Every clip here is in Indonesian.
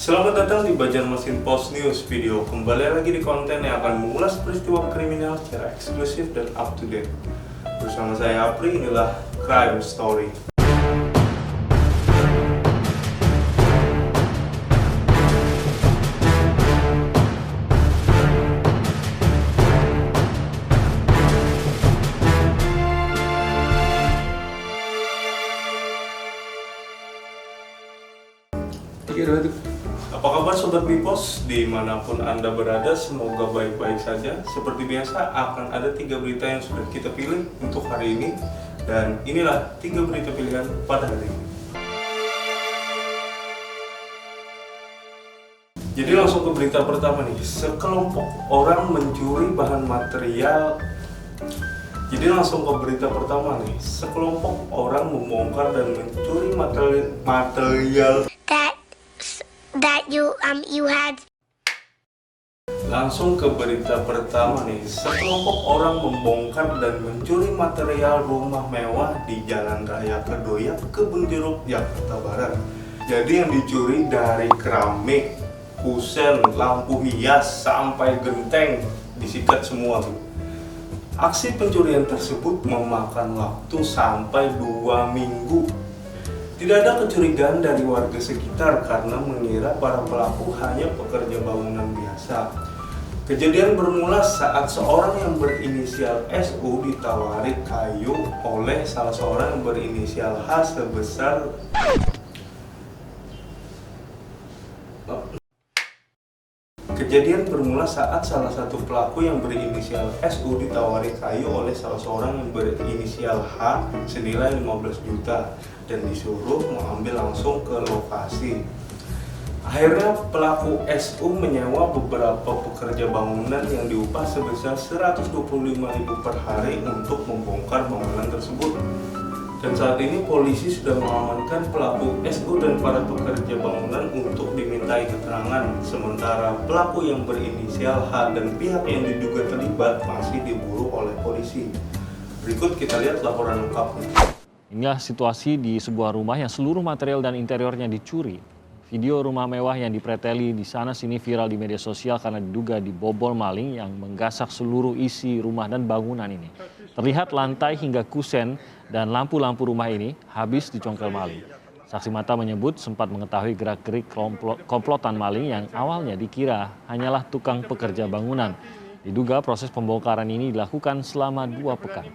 Selamat datang di Banjarmasin Post News Video. Kembali lagi di konten yang akan mengulas peristiwa kriminal secara eksklusif dan up to date. Bersama saya Apri, inilah Crime Story. Apa kabar Sobat Bipos? Dimanapun Anda berada, semoga baik-baik saja. Seperti biasa, akan ada 3 berita yang sudah kita pilih untuk hari ini. Dan inilah 3 berita pilihan pada hari ini. Jadi langsung ke berita pertama nih. Sekelompok orang mencuri bahan material. Sekelompok orang membongkar dan mencuri material. That you had. Langsung ke berita pertama nih. Sekelompok orang membongkar dan mencuri material rumah mewah di Jalan Raya Kedoyak, Kebonjeruk, Jakarta Barat. Jadi yang dicuri dari keramik, kusen, lampu hias, sampai genteng disikat semua tuh. Aksi pencurian tersebut memakan waktu sampai 2 minggu. Tidak ada kecurigaan dari warga sekitar karena mengira para pelaku hanya pekerja bangunan biasa. Kejadian bermula saat seorang yang berinisial SU ditawari kayu oleh salah seorang yang berinisial H sebesar Kejadian bermula saat salah satu pelaku yang berinisial SU ditawari kayu oleh salah seorang yang berinisial H senilai 15 juta dan disuruh mengambil langsung ke lokasi. Akhirnya pelaku SU menyewa beberapa pekerja bangunan yang diupah sebesar 125.000 per hari untuk membongkar bangunan tersebut. Dan saat ini polisi sudah mengamankan pelaku SU dan para pekerja bangunan untuk dimintai keterangan. Sementara pelaku yang berinisial H dan pihak yang diduga terlibat masih diburu oleh polisi. Berikut kita lihat laporan lengkapnya. Inilah situasi di sebuah rumah yang seluruh material dan interiornya dicuri. Video rumah mewah yang dipreteli di sana sini viral di media sosial karena diduga dibobol maling yang menggasak seluruh isi rumah dan bangunan ini. Terlihat lantai hingga kusen dan lampu-lampu rumah ini habis dicongkel maling. Saksi mata menyebut sempat mengetahui gerak-gerik komplotan maling yang awalnya dikira hanyalah tukang pekerja bangunan. Diduga proses pembongkaran ini dilakukan selama 2 pekan.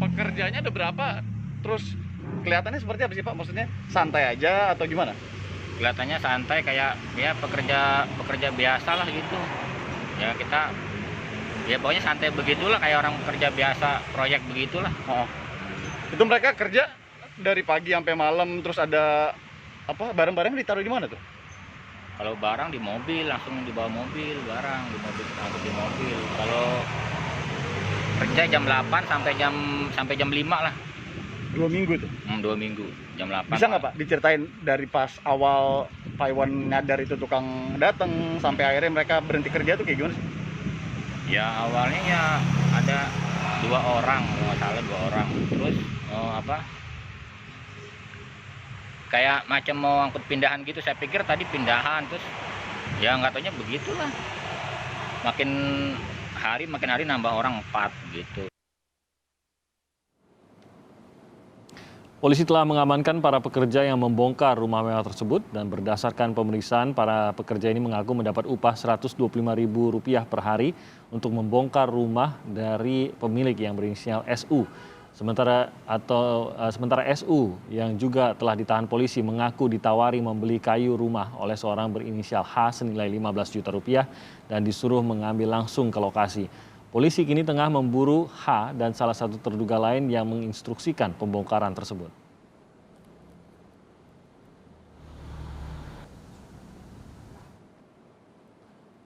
Pekerjanya ada berapa? Terus kelihatannya seperti apa sih Pak? Maksudnya santai aja atau gimana? Kelihatannya santai kayak ya pekerja biasa lah gitu. Ya kita ya pokoknya santai begitulah kayak orang pekerja biasa proyek begitulah. Oh. Itu mereka kerja dari pagi sampai malam, terus ada apa barang-barang ditaruh di mana tuh? Kalau barang di mobil langsung dibawa mobil, barang di mobil angkut di mobil. Kalau kerja jam 8 sampai jam 5 lah. 2 minggu tuh? 2 minggu, jam 8. Bisa nggak Pak diceritain dari pas awal Pak Iwan nyadar itu tukang datang sampai akhirnya mereka berhenti kerja tuh kayak gimana sih? Ya awalnya ya ada 2 orang, kalau nggak salah 2 orang. Terus kayak macam mau angkut pindahan gitu. Saya pikir tadi pindahan, terus ya nggak taunya begitulah. Makin hari nambah orang 4 gitu. Polisi telah mengamankan para pekerja yang membongkar rumah mewah tersebut dan berdasarkan pemeriksaan para pekerja ini mengaku mendapat upah Rp125.000 per hari untuk membongkar rumah dari pemilik yang berinisial SU. Sementara SU yang juga telah ditahan polisi mengaku ditawari membeli kayu rumah oleh seorang berinisial H senilai Rp15 juta dan disuruh mengambil langsung ke lokasi. Polisi kini tengah memburu H dan salah satu terduga lain yang menginstruksikan pembongkaran tersebut.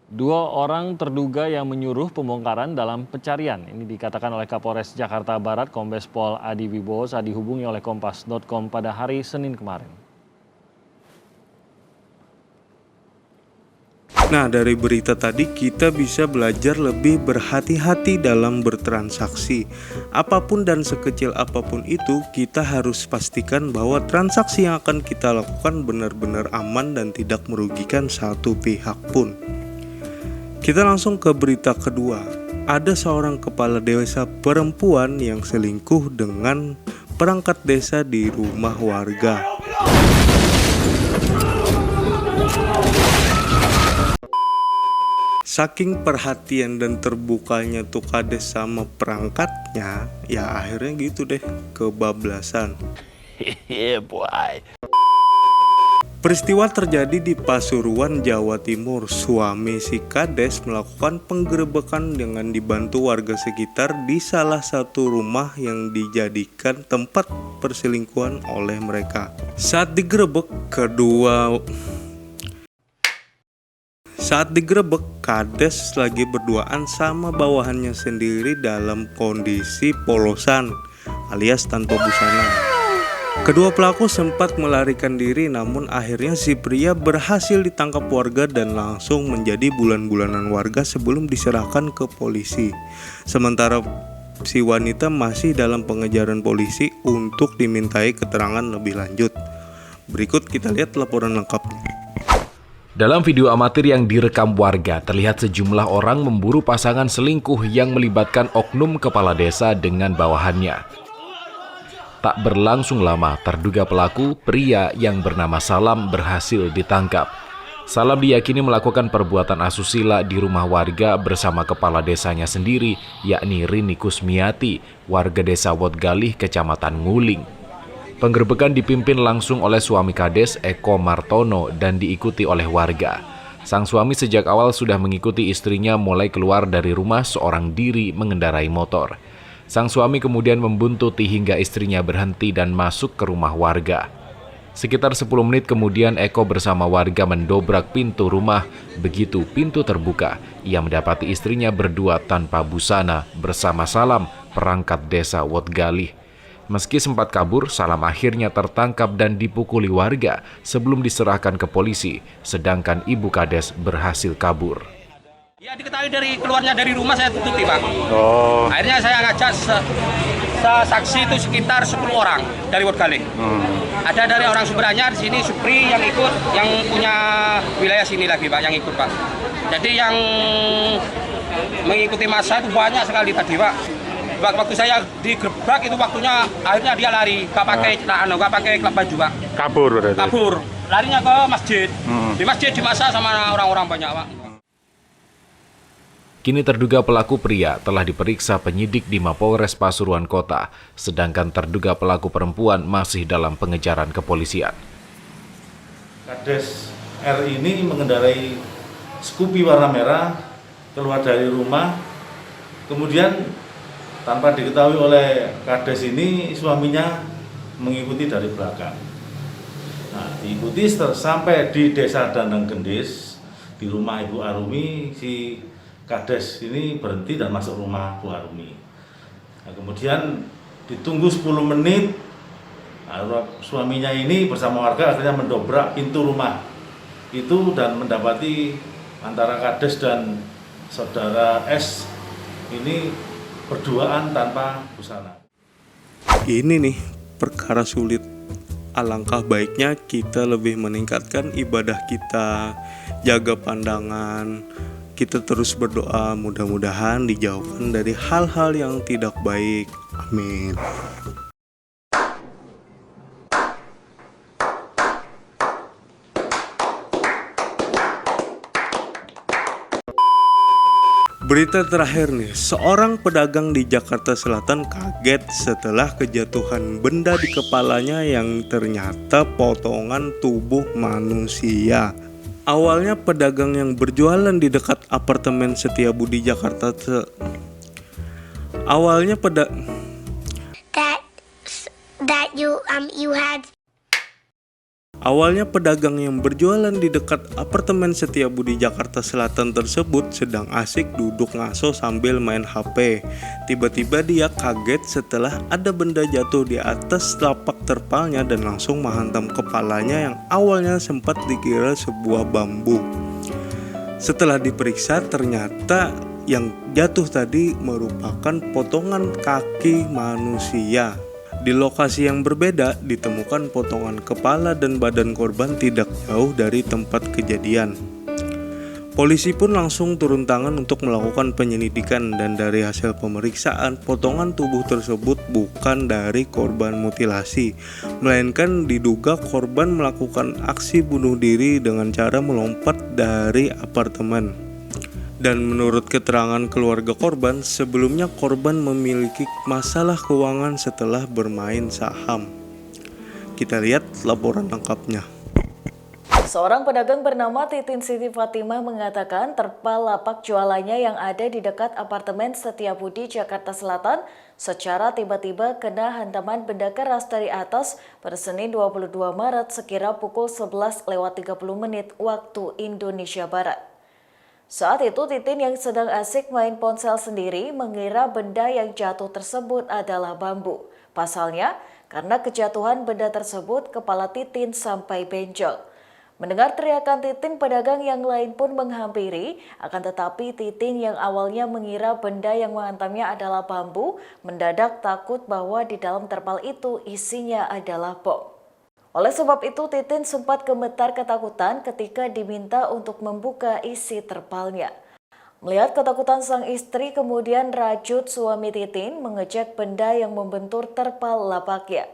Dua orang terduga yang menyuruh pembongkaran dalam pencarian. Ini dikatakan oleh Kapolres Jakarta Barat, Kombes Pol Adi Wibowo saat dihubungi oleh Kompas.com pada hari Senin kemarin. Nah, dari berita tadi kita bisa belajar lebih berhati-hati dalam bertransaksi. Apapun dan sekecil apapun itu, kita harus pastikan bahwa transaksi yang akan kita lakukan benar-benar aman dan tidak merugikan satu pihak pun. Kita langsung ke berita kedua. Ada seorang kepala desa perempuan yang selingkuh dengan perangkat desa di rumah warga. Saking perhatian dan terbukanya tuh kades sama perangkatnya, ya akhirnya gitu deh, kebablasan. Peristiwa terjadi di Pasuruan, Jawa Timur. Suami si kades melakukan penggerebekan dengan dibantu warga sekitar di salah satu rumah yang dijadikan tempat perselingkuhan oleh mereka. Saat digerebek, kades lagi berduaan sama bawahannya sendiri dalam kondisi polosan alias tanpa busana. Kedua pelaku sempat melarikan diri, namun akhirnya si pria berhasil ditangkap warga dan langsung menjadi bulan-bulanan warga sebelum diserahkan ke polisi. Sementara si wanita masih dalam pengejaran polisi untuk dimintai keterangan lebih lanjut. Berikut kita lihat laporan lengkapnya. Dalam video amatir yang direkam warga, terlihat sejumlah orang memburu pasangan selingkuh yang melibatkan oknum kepala desa dengan bawahannya. Tak berlangsung lama, terduga pelaku, pria yang bernama Salam, berhasil ditangkap. Salam diyakini melakukan perbuatan asusila di rumah warga bersama kepala desanya sendiri, yakni Rini Kusmiati, warga desa Wotgalih, Kecamatan Nguling. Penggerebekan dipimpin langsung oleh suami kades, Eko Martono, dan diikuti oleh warga. Sang suami sejak awal sudah mengikuti istrinya mulai keluar dari rumah seorang diri mengendarai motor. Sang suami kemudian membuntuti hingga istrinya berhenti dan masuk ke rumah warga. Sekitar 10 menit kemudian Eko bersama warga mendobrak pintu rumah. Begitu pintu terbuka, ia mendapati istrinya berdua tanpa busana bersama Salam, perangkat desa Wotgalih. Meski sempat kabur, Salam akhirnya tertangkap dan dipukuli warga sebelum diserahkan ke polisi, sedangkan ibu kades berhasil kabur. Ya, diketahui dari keluarnya dari rumah saya tutupi, Pak. Akhirnya saya ngajak saksi itu sekitar 10 orang dari Wotgalih. Ada dari orang Sumberanyar di sini, Supri yang ikut, yang punya wilayah sini lagi, Pak, yang ikut, Pak. Jadi yang mengikuti masa itu banyak sekali tadi, Pak. Waktu saya digerebek itu waktunya akhirnya dia lari, gak pakai baju, Pak. Kabur berarti. Kabur, larinya ke masjid. Di masjid dimasak sama orang-orang banyak, Pak. Kini terduga pelaku pria telah diperiksa penyidik di Mapolres Pasuruan Kota, sedangkan terduga pelaku perempuan masih dalam pengejaran kepolisian. Kades R ini mengendarai Scoopy warna merah keluar dari rumah, kemudian tanpa diketahui oleh kades ini suaminya mengikuti dari belakang. Nah, diikuti sampai di desa Dandang Gendis, di rumah Ibu Arumi, si kades ini berhenti dan masuk rumah Bu Arumi. Nah, kemudian ditunggu 10 menit, suaminya ini bersama warga akhirnya mendobrak pintu rumah itu dan mendapati antara kades dan saudara S ini berduaan tanpa busana. Ini nih perkara sulit. Alangkah baiknya kita lebih meningkatkan ibadah kita, jaga pandangan, kita terus berdoa, mudah-mudahan dijauhkan dari hal-hal yang tidak baik. Amin. Berita terakhir nih, seorang pedagang di Jakarta Selatan kaget setelah kejatuhan benda di kepalanya yang ternyata potongan tubuh manusia. Awalnya pedagang yang berjualan di dekat apartemen Setiabudi Jakarta Awalnya pedagang yang berjualan di dekat apartemen Setiabudi Jakarta Selatan tersebut sedang asik duduk ngaso sambil main HP. Tiba-tiba dia kaget setelah ada benda jatuh di atas telapak terpalnya dan langsung menghantam kepalanya yang awalnya sempat dikira sebuah bambu. Setelah diperiksa, ternyata yang jatuh tadi merupakan potongan kaki manusia. Di lokasi yang berbeda ditemukan potongan kepala dan badan korban tidak jauh dari tempat kejadian. Polisi pun langsung turun tangan untuk melakukan penyelidikan, dan dari hasil pemeriksaan, potongan tubuh tersebut bukan dari korban mutilasi, melainkan diduga korban melakukan aksi bunuh diri dengan cara melompat dari apartemen. Dan menurut keterangan keluarga korban, sebelumnya korban memiliki masalah keuangan setelah bermain saham. Kita lihat laporan lengkapnya. Seorang pedagang bernama Titin Siti Fatimah mengatakan terpal lapak jualannya yang ada di dekat apartemen Setiabudi, Jakarta Selatan secara tiba-tiba kena hantaman benda keras dari atas pada Senin 22 Maret sekira pukul 11:30 waktu Indonesia Barat. Saat itu Titin yang sedang asik main ponsel sendiri mengira benda yang jatuh tersebut adalah bambu. Pasalnya, karena kejatuhan benda tersebut, kepala Titin sampai benjol. Mendengar teriakan Titin, pedagang yang lain pun menghampiri, akan tetapi Titin yang awalnya mengira benda yang menghantamnya adalah bambu, mendadak takut bahwa di dalam terpal itu isinya adalah bom. Oleh sebab itu, Titin sempat gemetar ketakutan ketika diminta untuk membuka isi terpalnya. Melihat ketakutan sang istri, kemudian Rajut suami Titin mengecek benda yang membentur terpal lapaknya.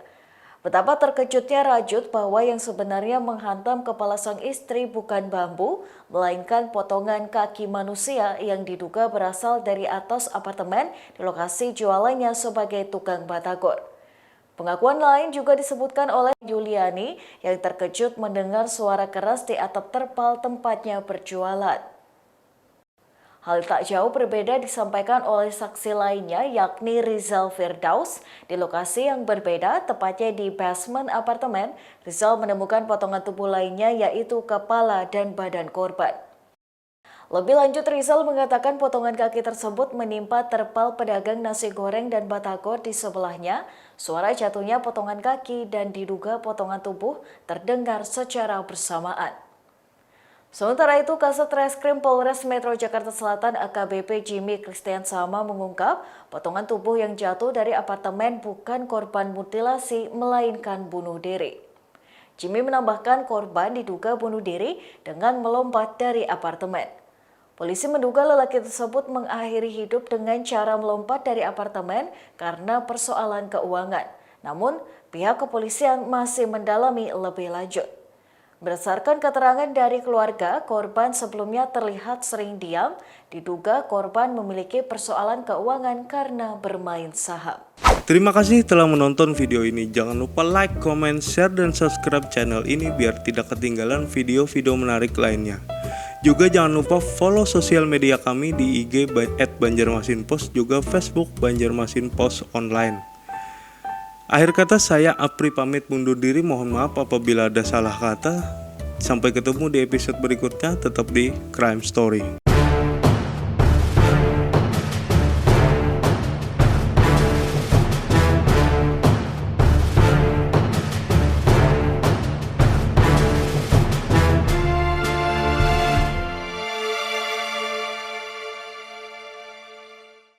Betapa terkejutnya Rajut bahwa yang sebenarnya menghantam kepala sang istri bukan bambu, melainkan potongan kaki manusia yang diduga berasal dari atas apartemen di lokasi jualannya sebagai tukang batagor. Pengakuan lain juga disebutkan oleh Yuliani yang terkejut mendengar suara keras di atap terpal tempatnya berjualan. Hal tak jauh berbeda disampaikan oleh saksi lainnya, yakni Rizal Firdaus. Di lokasi yang berbeda, tepatnya di basement apartemen, Rizal menemukan potongan tubuh lainnya yaitu kepala dan badan korban. Lebih lanjut, Rizal mengatakan potongan kaki tersebut menimpa terpal pedagang nasi goreng dan batagor di sebelahnya. Suara jatuhnya potongan kaki dan diduga potongan tubuh terdengar secara bersamaan. Sementara itu, Kasat Reskrim Polres Metro Jakarta Selatan AKBP Jimmy Christian Sama mengungkap potongan tubuh yang jatuh dari apartemen bukan korban mutilasi melainkan bunuh diri. Jimmy menambahkan korban diduga bunuh diri dengan melompat dari apartemen. Polisi menduga lelaki tersebut mengakhiri hidup dengan cara melompat dari apartemen karena persoalan keuangan. Namun, pihak kepolisian masih mendalami lebih lanjut. Berdasarkan keterangan dari keluarga, korban sebelumnya terlihat sering diam, diduga korban memiliki persoalan keuangan karena bermain saham. Terima kasih telah menonton video ini. Jangan lupa like, comment, share, dan subscribe channel ini biar tidak ketinggalan video-video menarik lainnya. Juga jangan lupa follow sosial media kami di IG @banjarmasinpost, juga Facebook Banjarmasin Post Online. Akhir kata, saya Apri pamit mundur diri. Mohon maaf apabila ada salah kata. Sampai ketemu di episode berikutnya, tetap di Crime Story.